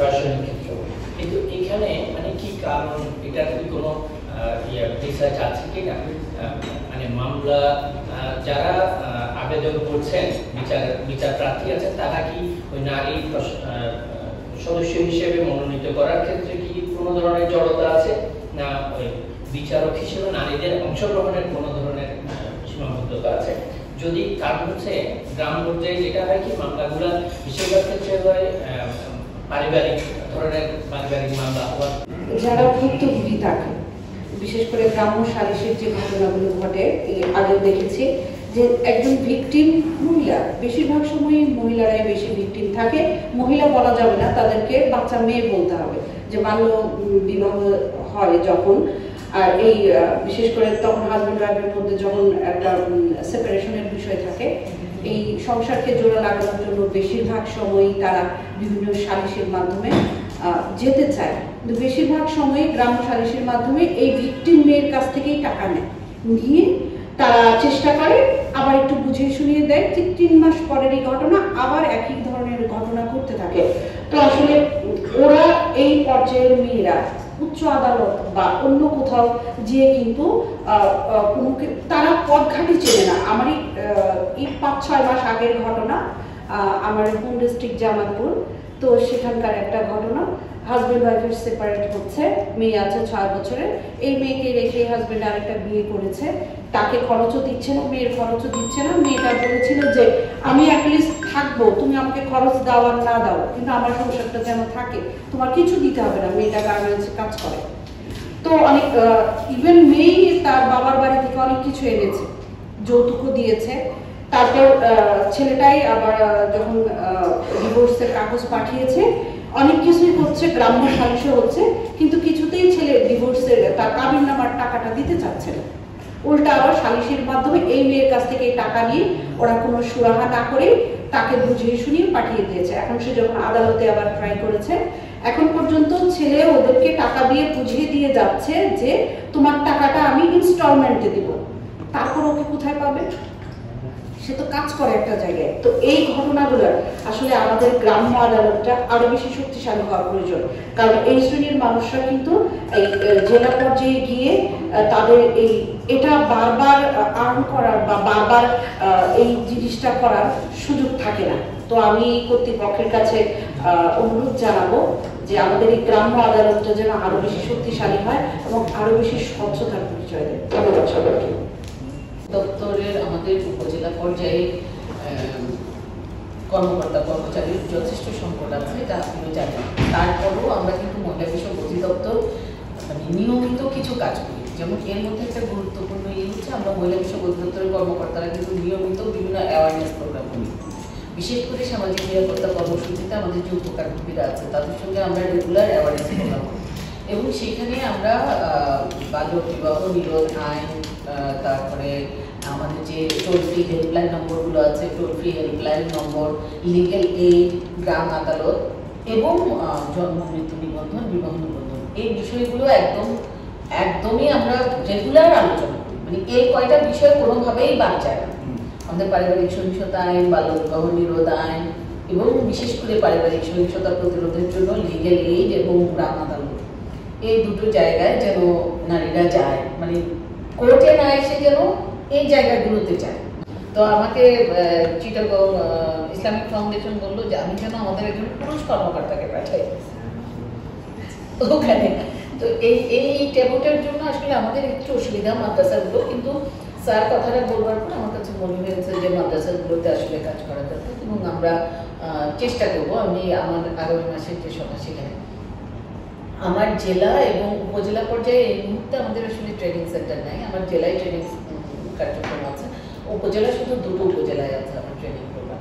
প্রশাসনিক ক্ষেত্র, কিন্তু এখানে মানে কি কারণ, এটা কি কোনো রিসার্চ আছে কিনা? মানে মামলা যারা আবেদন করছেন, বিচার প্রার্থী আছেন, তারা কি ওই নারী সদস্য হিসেবে মনোনীত করার ক্ষেত্রে কি কোনো ধরনের জড়তা আছে, না ওই বিচারক হিসেবে নারীদের অংশগ্রহণের কোনো ধরনের সীমাবদ্ধতা আছে? যদি কারণ হচ্ছে গ্রাম পর্যায়ে যেটা হয় কি, মামলাগুলো বেশিরভাগ ক্ষেত্রে হয় পারিবারিক ধরনের, পারিবারিক মামলা হওয়ার যারা ভুক্তভোগী থাকে, বিশেষ করে গ্রাম্য সালিশের যে ঘটনাগুলো ঘটে, আগেও দেখেছি যে একজন ভিকটিম মহিলা, বেশিরভাগ সময়ই মহিলারাই বেশি ভিকটিম থাকে। মহিলা বলা যাবে না, তাদেরকে বাচ্চা মেয়ে বলতে হবে। যে বাল্য বিবাহ হয় যখন, আর এই বিশেষ করে তখন হাজব্যান্ড ওয়াইফের মধ্যে যখন একটা সেপারেশনের বিষয় থাকে, এই সংসারকে জোড়া লাগানোর জন্য বেশিরভাগ সময়ই তারা বিভিন্ন সালিশের মাধ্যমে যেতে চায়। কিন্তু বেশিরভাগ সময় গ্রাম্য সালিশের মাধ্যমে এই ভিকটিম মেয়ের কাছ থেকেই টাকা নিয়ে তারা চেষ্টা করে, আবার একটু বুঝিয়ে শুনিয়ে দেয়। 3 মাস পরের এই ঘটনা আবার একই ধরনের ঘটনা ঘটতে থাকে। তো আসলে ওরা এই পর্যায়ের মেয়েরা উচ্চ আদালত বা অন্য কোথাও গিয়ে কিন্তু তারা পথঘাটই চেনে না। আমারই এই 5-6 মাস আগের ঘটনা, আমার হোম ডিস্ট্রিক্ট জামালপুর, তো সেখানকার একটা ঘটনা। হাজব্যান্ড ওয়াইফের সেপারেট হচ্ছে, মেয়ে আছে 6 বছরের। এই মেয়েকে রেখে হাজব্যান্ড আরেকটা বিয়ে করেছে, তাকে খরচও দিচ্ছে না, মেয়ের খরচও দিচ্ছে না। মেয়েটা বলেছিল যে আমি অ্যাটলিস্ট থাকবো, তুমি আমাকে খরচ দাও আর না দাও, কিন্তু আমার সংসারটা যেন থাকে, তোমার কিছু দিতে হবে না। মেয়েটা গার্মেন্টসে কাজ করে। তো অনেক ইভেন মেয়ে তার বাবার বাড়ি থেকে অনেক কিছু এনেছে, যৌতুকও দিয়েছে। তারপর ছেলেটাই আবার যখন ডিভোর্সের কাগজ পাঠিয়েছে, অনেক কিছুই হচ্ছে, গ্রাম্য সালিশও হচ্ছে, কিন্তু কিছুতেই ছেলে ডিভোর্সের তার কাবিননামার টাকাটা দিতে চাচ্ছে না। উল্টা আবার সালিশের মাধ্যমে এই মেয়ের কাছ থেকে টাকা নিয়ে ওরা কোনো সুরাহা না করে তাকে বুঝিয়ে শুনিয়ে পাঠিয়ে দিয়েছে। এখন সে যখন আদালতে আবার ট্রাই করেছে, এখন পর্যন্ত ছেলে ওদেরকে টাকা দিয়ে বুঝিয়ে দিয়ে যাচ্ছে যে তোমার টাকাটা আমি ইনস্টলমেন্টে দিব। তারপর ওকে কোথায় পাবে? সে তো কাজ করে একটা জায়গায়। তো এই ঘটনাগুলো আসলে আমাদের গ্রাম্য আদালতটা আরো বেশি শক্তিশালী হওয়া প্রয়োজন। কারণ এই শ্রেণীর মানুষরা কিন্তু এই জেলা পর্যায়ে গিয়ে তাদের এটা বারবার আর্ন করার বা বারবার এই জিনিসটা করার সুযোগ থাকে না। তো আমি কর্তৃপক্ষের কাছে অনুরোধ জানাবো যে আমাদের এই গ্রাম্য আদালতটা যেন আরো বেশি শক্তিশালী হয় এবং আরো বেশি স্বচ্ছতার পরিচয় দেয়। ধন্যবাদ সবাইকে। দপ্তরের আমাদের উপজেলা পর্যায়ে কর্মকর্তা কর্মচারীর যথেষ্ট সংকট আছে, এটা আপনিও জানেন। তারপরেও আমরা কিন্তু মহিলা বিষয়ক অধিদপ্তর মানে নিয়মিত কিছু কাজ করি। যেমন এর মধ্যে একটা গুরুত্বপূর্ণ হচ্ছে, আমরা মহিলা বিষয়ক অধিদপ্তরের কর্মকর্তারা কিন্তু নিয়মিত বিভিন্ন অ্যাওয়ারনেস প্রোগ্রাম করি। বিশেষ করে সামাজিক নিরাপত্তা কর্মসূচিতে আমাদের যে উপকারভোগীরা আছে তাদের সঙ্গে আমরা রেগুলার অ্যাওয়ারনেস প্রোগ্রাম করি, এবং সেখানে আমরা বাল্য বিবাহ নিরোধ আইন, তারপরে আমাদের যে টোল ফ্রি হেল্পলাইন নম্বরগুলো আছে, toll free helpline number, legal aid, গ্রাম আদালত এবং জন্ম মৃত্যু নিবন্ধন, বিবাহ নিবন্ধন, এই বিষয়গুলো একদমই আমরা রেগুলার আলোচনা করি। মানে এই কয়টা বিষয় কোনোভাবেই বাদ যায় না। আমাদের পারিবারিক সহিংসতা আইন, বাল্য বিবাহ নিরোধ আইন এবং বিশেষ করে পারিবারিক সহিংসতা প্রতিরোধের জন্য লিগ্যাল এইড এবং গ্রাম আদালত, এই দুটো জায়গায় যেন নারীরা যায়, মানে কোর্টে না এসে যেন এই জায়গাগুলোতে যায়। তো আমাকে চিটাগং ইসলামিক ফাউন্ডেশন বললো যে আমি যেন আমাদের একজন পুরুষ কর্মকর্তাকে পাঠাই ওখানে। তো এই ট্যাবুটার জন্য আসলে আমাদের একটু অসুবিধা মাদ্রাসাগুলো, কিন্তু স্যার কথাটা বলবার পর আমার কাছে মনে হয়েছে যে মাদ্রাসাগুলোতে আসলে কাজ করা দরকার, এবং আমরা চেষ্টা করবো। আমি আমার আগামী মাসের যে সভা, সেখানে আমার জেলা এবং উপজেলা পর্যায়ে এই মুহূর্তে আমাদের আসলে ট্রেনিং সেন্টার নাই। আমার জেলায় ট্রেনিং কার্যক্রম আছে, উপজেলা শুধু 2টো উপজেলায় আছে আমার ট্রেনিং প্রোগ্রাম।